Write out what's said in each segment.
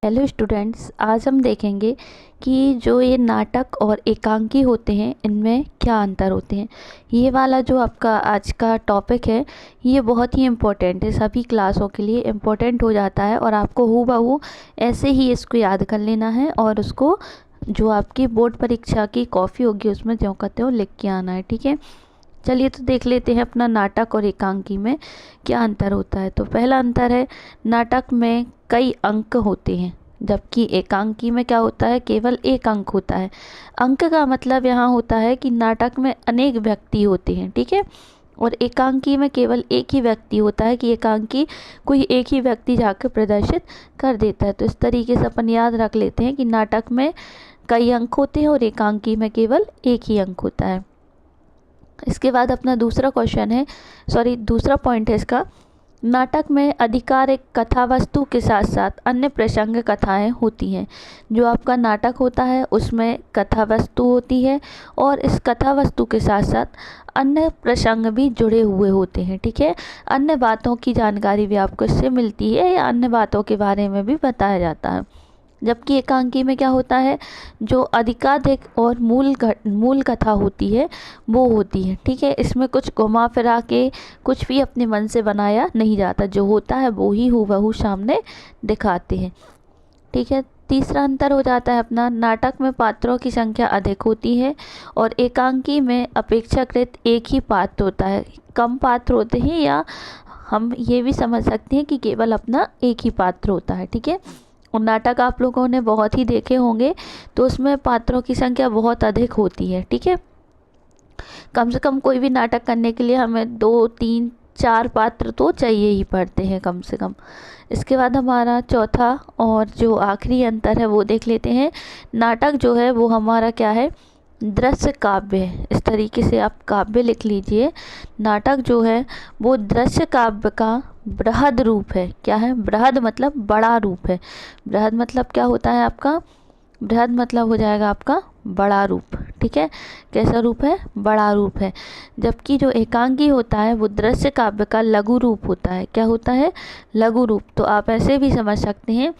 Hello students, आज हम देखेंगे कि जो ये नाटक और एकांकी होते हैं इनमें क्या अंतर होते हैं। ये वाला जो आपका आज का टॉपिक है ये बहुत ही इम्पोर्टेंट है, सभी क्लासों के लिए इम्पोर्टेंट हो जाता है और आपको हूबहू ऐसे ही इसको याद कर लेना है और उसको जो आपकी बोर्ड परीक्षा की कॉपी होगी उसमें ज्यों कहते हो लिख के आना है। ठीक है, चलिए तो देख लेते हैं अपना नाटक और एकांकी में क्या अंतर होता है। तो पहला अंतर है, नाटक में कई अंक होते हैं जबकि एकांकी में क्या होता है, केवल एक अंक होता है। अंक का मतलब यहाँ होता है कि नाटक में अनेक व्यक्ति होते हैं, ठीक है, और एकांकी में केवल एक ही व्यक्ति होता है कि एकांकी कोई एक ही व्यक्ति जाकर प्रदर्शित कर देता है। तो इस तरीके से अपन याद रख लेते हैं कि नाटक में कई अंक होते हैं और एकांकी में केवल एक ही अंक होता है। इसके बाद अपना दूसरा पॉइंट है इसका, नाटक में आधिकारिक कथा वस्तु के साथ साथ अन्य प्रसंग कथाएं होती हैं। जो आपका नाटक होता है उसमें कथा वस्तु होती है और इस कथा वस्तु के साथ साथ अन्य प्रसंग भी जुड़े हुए होते हैं। ठीक है, अन्य बातों की जानकारी भी आपको इससे मिलती है या अन्य बातों के बारे में भी बताया जाता है। जबकि एकांकी में क्या होता है, जो अधिकाधिक और मूल कथा होती है वो होती है। ठीक है, इसमें कुछ घुमा फिरा के कुछ भी अपने मन से बनाया नहीं जाता, जो होता है वो ही हूबहू सामने दिखाते हैं। ठीक है, तीसरा अंतर हो जाता है अपना, नाटक में पात्रों की संख्या अधिक होती है और एकांकी में अपेक्षाकृत एक ही पात्र होता है। कम पात्र होते हैं या हम ये भी समझ सकते हैं कि केवल अपना एक ही पात्र होता है। ठीक है, और नाटक आप लोगों ने बहुत ही देखे होंगे तो उसमें पात्रों की संख्या बहुत अधिक होती है। ठीक है, कम से कम कोई भी नाटक करने के लिए हमें 2, 3, 4 पात्र तो चाहिए ही पड़ते हैं कम से कम। इसके बाद हमारा चौथा और जो आखिरी अंतर है वो देख लेते हैं। नाटक जो है वो हमारा क्या है, दृश्य काव्य है। इस तरीके से आप काव्य लिख लीजिए। नाटक जो है वो दृश्य काव्य का बृहद रूप है। क्या है, बृहद मतलब बड़ा रूप है। बृहद मतलब क्या होता है आपका, बृहद मतलब हो जाएगा आपका बड़ा रूप। ठीक है, कैसा रूप है, बड़ा रूप है। जबकि जो एकांकी होता है वो दृश्य काव्य का लघु रूप होता है। क्या होता है, लघु रूप। तो आप ऐसे भी समझ सकते हैं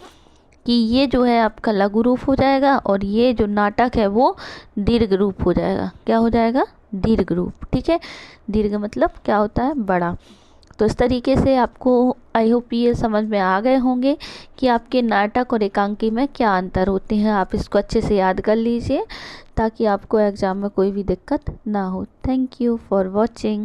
कि ये जो है आपका लघु रूप हो जाएगा और ये जो नाटक है वो दीर्घ रूप हो जाएगा। क्या हो जाएगा, दीर्घ रूप। ठीक है, दीर्घ मतलब क्या होता है, बड़ा। तो इस तरीके से आपको आई होप ये समझ में आ गए होंगे कि आपके नाटक और एकांकी में क्या अंतर होते हैं। आप इसको अच्छे से याद कर लीजिए ताकि आपको एग्ज़ाम में कोई भी दिक्कत ना हो। Thank you for watching.